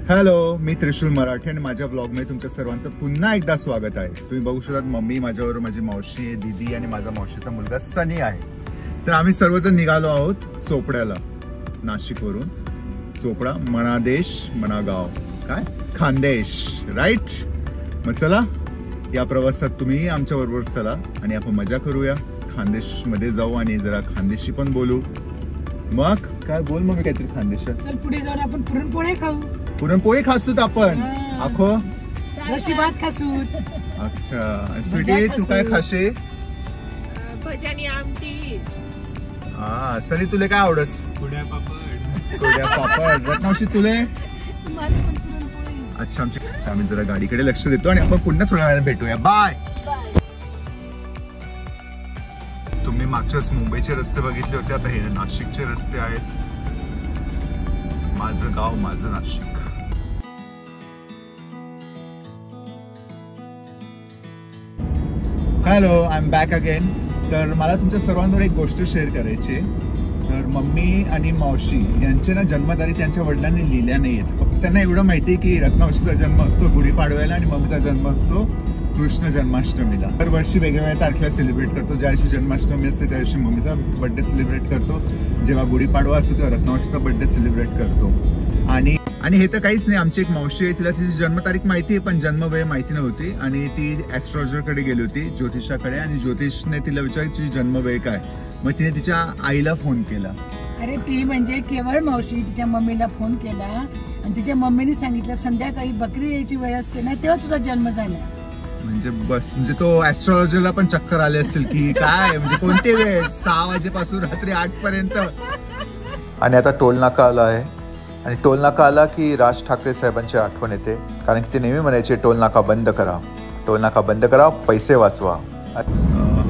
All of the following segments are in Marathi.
हॅलो, मी त्रिशूल मराठे आणि माझ्या ब्लॉगमध्ये तुमच्या सर्वांचं पुन्हा एकदा स्वागत आहे. तुम्ही बघू शकता मम्मी माझ्याबरोबर, माझी मावशी आहे, दीदी आणि माझा मावशीचा मुलगा सनी आहे. तर आम्ही सर्वजण निघालो आहोत चोपड्याला, नाशिकवरून. चोपडा मनादेश, मनागाव, काय खानदेश, राईट. मग चला या प्रवासात तुम्ही आमच्या बरोबर चला आणि आपण मजा करूया. खानदेश मध्ये जाऊ आणि जरा खानदेशी पण बोलू. मग काय बोल मग काहीतरी खानदेशात. चल पुढे जाऊन आपण पुरणपोळी खाऊ. पुरणपोळी खासूत आपण. आखो रशी भात खासूत. अच्छा स्वीटी, तू काय खाशे? भजी आमटी. हा सनी, तुले काय आवडस? कुड्या पापड. कुड्या पापड. रत्नावशी तुले? मला पण पुरणपोळी. अच्छा, आम्ही जरा गाडीकडे लक्ष देतो आणि आपण पुन्हा थोड्या वेळाने भेटूया. बाय. तुम्ही मागच्याच मुंबईचे रस्ते बघितले होते, आता हे नाशिकचे रस्ते आहेत. माझं गाव माझं Nashik. Hello, I am back again. तर मला तुमच्या सर्वांवर एक गोष्ट शेअर करायची. तर मम्मी आणि मावशी यांचे ना जन्मतारीख त्यांच्या वडिलांनी लिहिल्या नाही आहेत. फक्त त्यांना एवढं माहिती आहे की रत्नावशीचा जन्म असतो गुढीपाडव्याला आणि मम्मीचा जन्म असतो कृष्ण जन्माष्टमीला. दरवर्षी वेगवेगळ्या तारखेला सेलिब्रेट करतो. ज्या दिवशी जन्माष्टमी असते त्या दिवशी मम्मीचा बर्थडे सेलिब्रेट करतो. जेव्हा गुढीपाडवा असतो तेव्हा रत्नावशीचा बर्थडे सेलिब्रेट करतो. आणि हे तर काहीच नाही. आमची एक मावशी आहे, तिला तिची जन्मतारीख माहिती आहे पण जन्मवेळ माहिती नव्हती. आणि ती ॲस्ट्रॉलॉजरकडे गेली होती, ज्योतिषाकडे. आणि ज्योतिषने तिला विचारली तुझी जन्मवेळ काय. मग तिने तिच्या आईला फोन केला. अरे ती म्हणजे केवळ मावशी तिच्या मम्मीला फोन केला आणि तिच्या मम्मीने सांगितलं संध्याकाळी बकरी यायची वेळ असते ना तेव्हा तुझा जन्म झाला. म्हणजे बस, म्हणजे तो ऍस्ट्रॉलॉजरला पण चक्कर आले असतील की काय, म्हणजे कोणती वेळ, 6 वाजेपासून रात्री 8 पर्यंत. आणि आता टोल नाका आला आहे आणि टोल नाका आला की राज ठाकरे साहेबांची आठवण येते. कारण की ते नेहमी म्हणायचे टोल नाका बंद करा, टोल नाका बंद करा, पैसे वाचवा.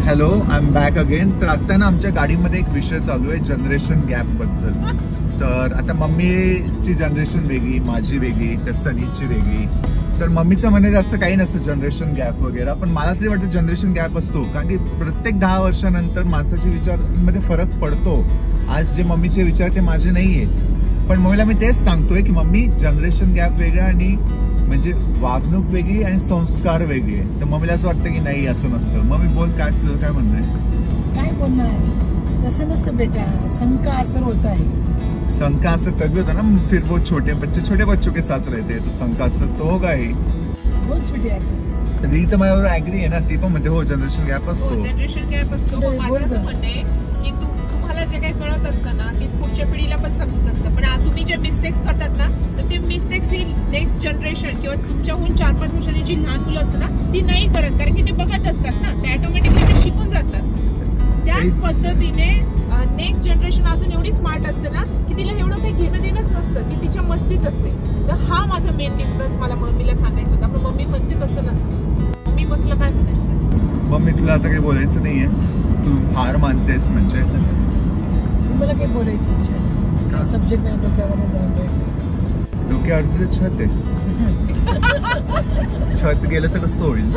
Hello, I am back again. तर आता ना आमच्या गाडीमध्ये एक विषय चालू आहे जनरेशन गॅप बद्दल. तर आता मम्मीची जनरेशन वेगळी, माझी वेगळी, तर सनीची वेगळी. तर मम्मीचं म्हणायचं असं काही नसतं जनरेशन गॅप वगैरे, पण मला तरी वाटतं जनरेशन गॅप असतो. कारण की प्रत्येक 10 वर्षानंतर माणसाच्या विचारांमध्ये फरक पडतो. आज जे मम्मीचे विचार ते माझे नाही आहेत, पण मम्मीला मी तेच सांगतोय की मम्मी जनरेशन गॅप वेगळा आणि म्हणजे वागणूक वेगळी आणि संस्कार वेगळे. तर मम्मीला असं वाटतं की नाही असं नसतं. मम्मी बोल, काय तुझं काय म्हणणं आहे? काय बोलणार, तसं नसतं बेटा, शंका असर होता है. शंका असर तभी होता ना, फिर वो छोटे बच्चों के साथ रहते हैं, तो शंका असर तो होगा ही. बोल स्वीटी आहे. ती तर माझ्यावर ऍग्री आहे ना, ती पण म्हणते हो जनरेशन गॅप असतो. जनरेशन गॅप असतो. माझं असं म्हणणं आहे की तुम्हाला जे काही कळत असतं ना ते पुढच्या पिढीला पण समजत असतं. पण तुम्ही जे मिस्टेक्स करतात ना तर ते मिस्टेक्स ही नेक्स्ट जनरेशन किंवा तुमच्याहून 4-5 वर्षांनी जी लहान मुलं असतात ना ती नाही करत. कारण की ते बघत असतात ना, ते ऑटोमॅटिकली ते शिकून जातात. त्याच पद्धतीने नेक्स्ट जनरेशन अजून एवढी स्मार्ट असते ना की तिला एवढं काही घेणं देणंच नसतं, ती तिच्या मस्तीत असते. तर हा माझा मेन डिफरन्स मला मम्मीला सांगायचा होता. पण मम्मी म्हणते तसं नसतं. मम्मी मग तुला काय म्हणायचं? मम्मी तुला आता काही बोलायचं नाहीये, तू हार मानतेस म्हणजे. तुम्हाला काही बोलायची इच्छा आहे? सब्जेक्ट नाही डोक्यावर डोक्यावरती छत आहे. छत गेलं तर कसं होईल?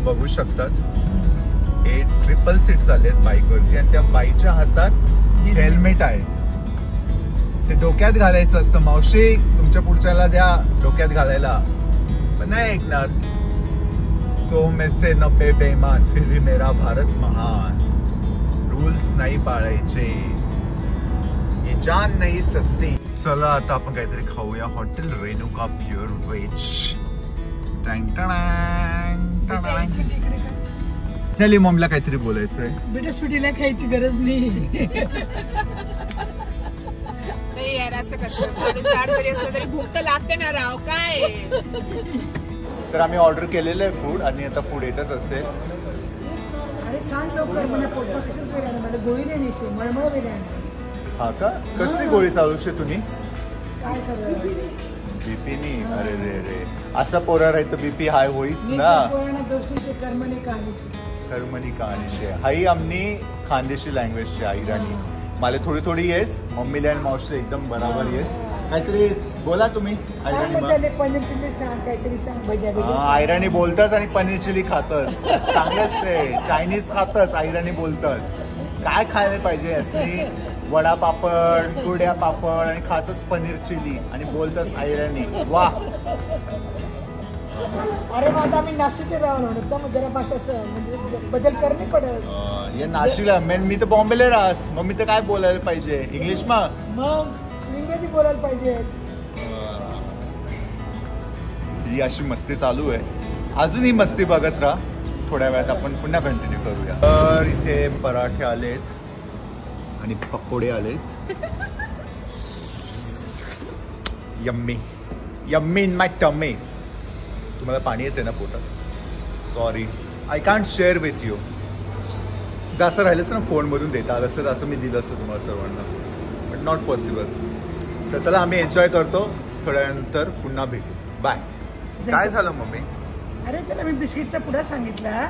बघू शकतात हे ट्रिपल सीट चाललेत बाईक वरती आणि त्या बाईच्या हातात हेल्मेट आहे. ते डोक्यात घालायचं असतं. मावशी तुमच्या पुढच्याला द्या डोक्यात घालायला, पण नाही ऐकणार. 100 में से 90 बेईमान फिर भी मेरा भारत महान. रूल्स नाही पाळायचे, ये जान नाही सस्ती. चला आता आपण काहीतरी खाऊया. Hotel Renuka pure veg. चली, मम्मीला काहीतरी बोलायचंय. बेटा स्वीटीला खायची गरज नाही. नाही यार, असं कसं माणूस जाड जरी असलं तरी भूक तर लागते ना राव. काय तर आम्ही ऑर्डर केलेलं आहे फूड आणि आता फूड येतच असेल. अरे सांग लवकर, मला पोटमा कशाच वेळ मला गोळी नाही निशी मळमळ वेळ. हा का? कसली गोळी चालू शे तुम्ही? काय करू बीपीनी? अरे रे रे, असा पोरा राहतं बीपी हाय होईच ना. कर्मनी कहाणी हाई आमनी खानदेशी लँग्वेजची आई राणी. मला थोडी थोडी येस, मम्मीला आणि मावशी एकदम बराबर येस. काहीतरी बोला तुम्ही. पनीर चिली सांग, काहीतरी सांग. भज्या आयराणी बोलतस आणि पनीर चिली खातस. चांगलंच आहे. चायनीज खातस, आयराणी बोलतस. काय खायला पाहिजे असली वडा पापड, कुरड्या पापड आणि खातच पनीर चिली आणि बोलतच आयराणी. वा. अरे माझा आम्ही नाशिकचे राहून होतो मग जरा भाषा म्हणजे बदल करणे पडत. ये नाशिकला मी तर बॉम्बेला राहस, मग मी तर काय बोलायला पाहिजे इंग्लिश मा, मग इंग्रजी बोलायला पाहिजे. ही अशी मस्ती चालू आहे. अजून ही मस्ती बघत राहा. थोड्या वेळात आपण पुन्हा कंटिन्यू करूया. तर इथे पराठे आलेत आणि पकोडे आलेत. Yummy yummy in my tummy. तुम्हाला पाणी येते ना पोटात? Sorry, I can't share with you. जसं राहिलंच ना फोनमधून देता आलं असतं असं मी दिलं असतं तुम्हाला सर्वांना, बट नॉट पॉसिबल. तर चला आम्ही एन्जॉय करतो. थोड्यानंतर पुन्हा भेटू. बाय. काय झालं मम्मी? अरे त्याला मी बिस्किटचा पुडा सांगितला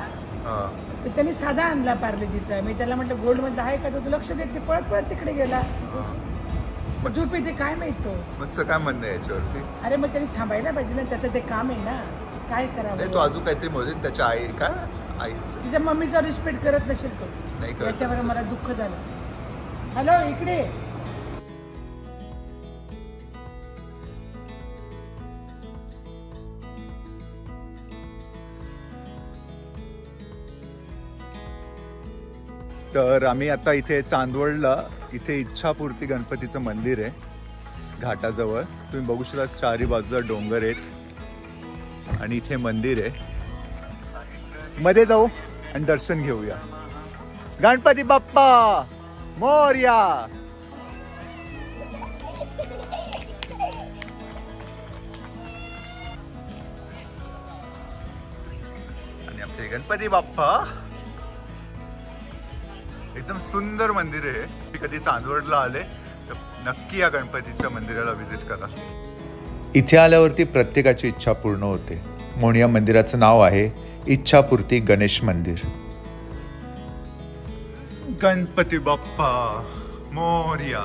तर त्यांनी साधा आणला पार्लेजीचा. मी त्याला म्हटलं गोल्ड मध्ये आहे का, तो लक्ष देत पळत पळत तिकडे गेला. झोप येते काय माहित. मग काय म्हणणं आहे याच्यावरती? अरे मग त्यांनी थांबायला पाहिजे ना, त्याचं ते काम आहे ना. काय करावं? तो अजून काहीतरी म्हणतो त्याच्या आई का आईचं. तिच्या मम्मीचा रिस्पेक्ट करत नसेल तो. नाही करत. त्याच्यावर मला दुःख झालं. हॅलो इकडे. तर आम्ही आता इथे चांदवडला इथे इच्छापूर्ती गणपतीचं मंदिर आहे घाटाजवळ. तुम्ही बघू शकता चारी बाजूला डोंगर आहेत आणि इथे मंदिर आहे. मध्ये जाऊ आणि दर्शन घेऊया. गणपती बाप्पा मोरया. आणि आपले गणपती बाप्पा. एकदम सुंदर मंदिर आहे. कधी चांदवडला आले तर नक्की या गणपतीच्या मंदिराला व्हिजिट करा. इथे आल्यावरती प्रत्येकाची इच्छा पूर्ण होते, म्हणून या मंदिराचं नाव आहे इच्छापूर्ती गणेश मंदिर. गणपती बाप्पा मोरया.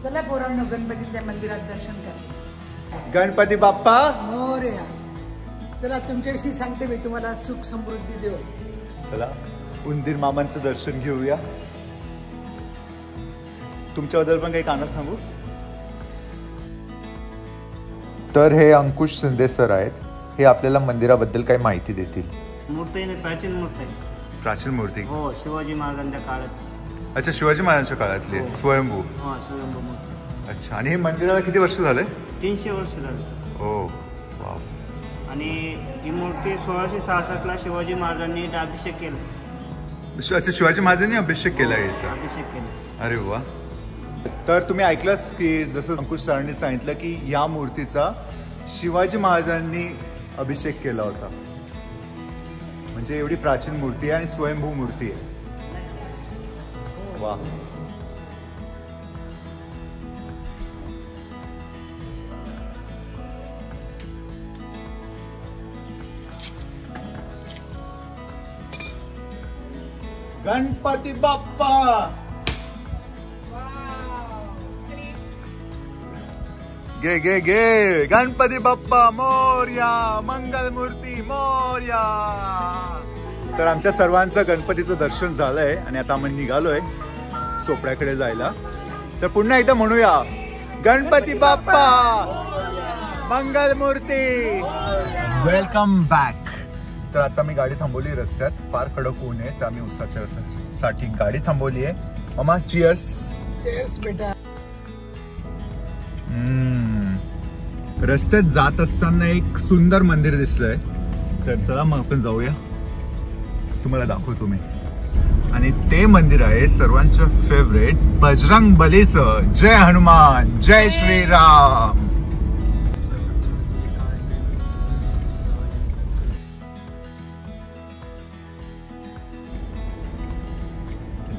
चला पोरांनो गणपतीच्या मंदिरात दर्शन करा. गणपती बाप्पा मोरया. चला तुमच्याविषयी सांगते मी, तुम्हाला सुख समृद्धी देऊ. चला उंदीर मामांचं दर्शन घेऊया. तुमच्याबद्दल पण काही कानात सांगू? तर हे अंकुश शिंदे सर आहेत. हे आपल्याला मंदिराबद्दल काही माहिती देतील. मूर्ती आहे, प्राचीन मूर्ती आहे. प्राचीन मूर्ती? हो, शिवाजी महाराजांच्या काळात. अच्छा, शिवाजी महाराजांच्या काळातली स्वयंभू. हो, स्वयंभू मूर्ती. अच्छा. आणि हे मंदिराला किती वर्ष झाले? 300 वर्ष झाले. हो वाव. आणि ही मूर्ती 1666ला शिवाजी महाराजांनी अभिषेक केला. अच्छा, शिवाजी महाराजांनी अभिषेक केला याचा? अभिषेक केला. अरे वा. तर तुम्ही ऐकलंच की जसं अंकुश सरांनी सांगितलं की या मूर्तीचा शिवाजी महाराजांनी अभिषेक केला होता. म्हणजे एवढी प्राचीन मूर्ती आहे आणि स्वयंभू मूर्ती आहे. वा. गणपती बाप्पा. गे गे गे. गणपती बाप्पा मोरया. मंगल मूर्ती मोरया. तर आमच्या सर्वांचं गणपतीचं दर्शन झालंय आणि आता आपण निघालोय चोपड्याकडे जायला. तर पुन्हा एकदा म्हणूया गणपती बाप्पा मंगल मूर्ती. Welcome back. तर आता मी गाडी थांबवली रस्त्यात. फार कडक ऊन आहे तर आम्ही उसाच्या साठी गाडी थांबवली आहे. मामा चिअर्स. चेअर्स बेटा. रस्त्यात जात असताना एक सुंदर मंदिर दिसलंय. तर चला मग आपण जाऊया, तुम्हाला दाखवतो मी. आणि ते मंदिर आहे सर्वांचं फेवरेट बजरंग बलीचं. जय हनुमान जय श्रीराम.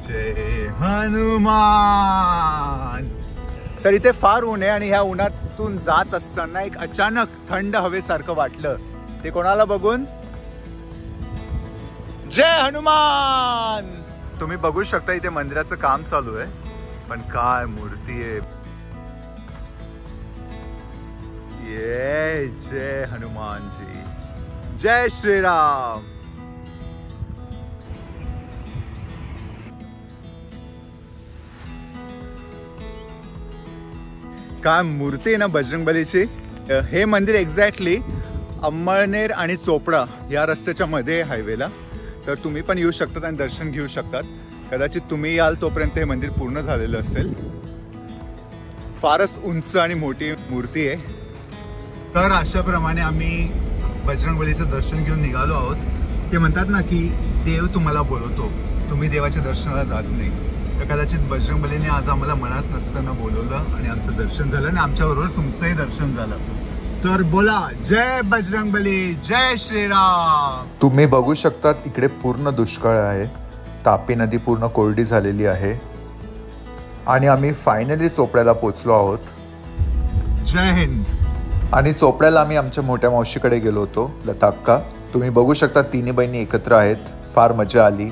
जय हनुमान. तर इथे फार ऊन आहे आणि ह्या उन्हातून जात असताना एक अचानक थंड हवेसारखं वाटलं. ते कोणाला बघून? जय हनुमान. तुम्ही बघू शकता इथे मंदिराचं काम चालू आहे. पण काय मूर्ती आहे. ये जय हनुमान जी. जय श्रीराम. काय मूर्ती आहे ना बजरंगबलीची. हे मंदिर एक्झॅक्टली अंमळनेर आणि चोपडा या रस्त्याच्या मध्ये हायवेला. तर तुम्ही पण येऊ शकतात आणि दर्शन घेऊ शकतात. कदाचित तुम्ही याल तोपर्यंत हे मंदिर पूर्ण झालेलं असेल. फारच उंच आणि मोठी मूर्ती आहे. तर अशाप्रमाणे आम्ही बजरंगबलीचं दर्शन घेऊन निघालो आहोत. ते म्हणतात ना की देव तुम्हाला बोलवतो, तुम्ही देवाच्या दर्शनाला जात नाही. तर कदाचित बजरंगबलीने आज आम्हाला मनात नसताना बोलवलं आणि आमचं दर्शन झालं आणि आमच्याबरोबर तुमचंही दर्शन झालं. तर बोला जय बजरंगबली, जय श्रीराम. तुम्ही बघू शकता इकडे पूर्ण दुष्काळ आहे. तापी नदी पूर्ण कोरडी झालेली आहे आणि आम्ही फायनली चोपड्याला पोचलो आहोत. जय हिंद. आणि चोपड्याला आम्ही आमच्या मोठ्या मावशीकडे गेलो होतो, लता अक्का. तुम्ही बघू शकता तिन्ही बहिणी एकत्र आहेत. फार मजा आली.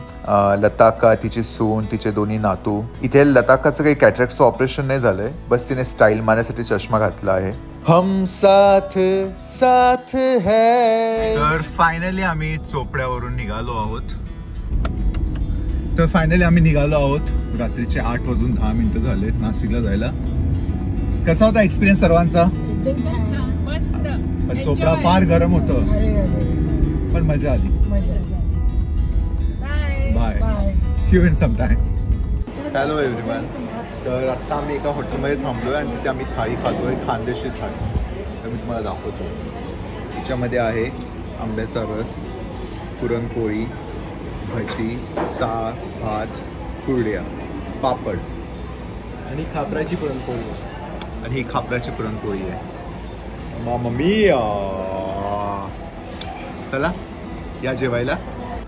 लता अक्का, तिची सून, तिचे दोन्ही नातू. इथे लता अक्काचं काही कॅटरॅक्टचं ऑपरेशन नाही झालंय, बस तिने स्टाईल मारण्यासाठी चष्मा घातला आहे. हम साथ साथ है. तर फायनली आम्ही चोपड्यावरून निघालो आहोत. रात्रीचे 8:10 झाले नाशिकला जायला. कसा होता एक्सपिरियन्स सर्वांचा? एकदम छान. मस्त. पण चोपडा फार गरम होतं, पण मजा आली. Bye. See you in some time. Hello everyone. तर आता आम्ही एका हॉटेलमध्ये थांबलोय आणि तिथे आम्ही थाळी खातोय, खानदेशी थाळी. तर मी तुम्हाला दाखवतो. तिच्यामध्ये आहे आंब्याचा रस, पुरणपोळी, भजी, सार, भात, कुरड्या, पापड आणि खापराची पुरणपोळी. आणि ही खापराची पुरणपोळी आहे. मामा मिया. चला या जेवायला.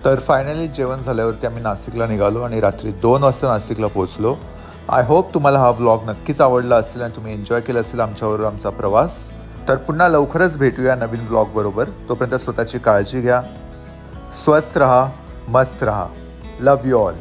तर फायनली जेवण झाल्यावरती आम्ही नाशिकला निघालो आणि रात्री 2 वाजता नाशिकला पोहोचलो. आय होप तुम्हाला हा व्लॉग नक्कीच आवडला असेल आणि तुम्ही एन्जॉय केला असेल आमच्याबरोबर आमचा प्रवास. तर पुन्हा लवकरच भेटूया नवीन व्लॉग बरोबर. तोपर्यंत स्वतःची काळजी घ्या, स्वस्थ रहा, मस्त रहा. लव यू ऑल.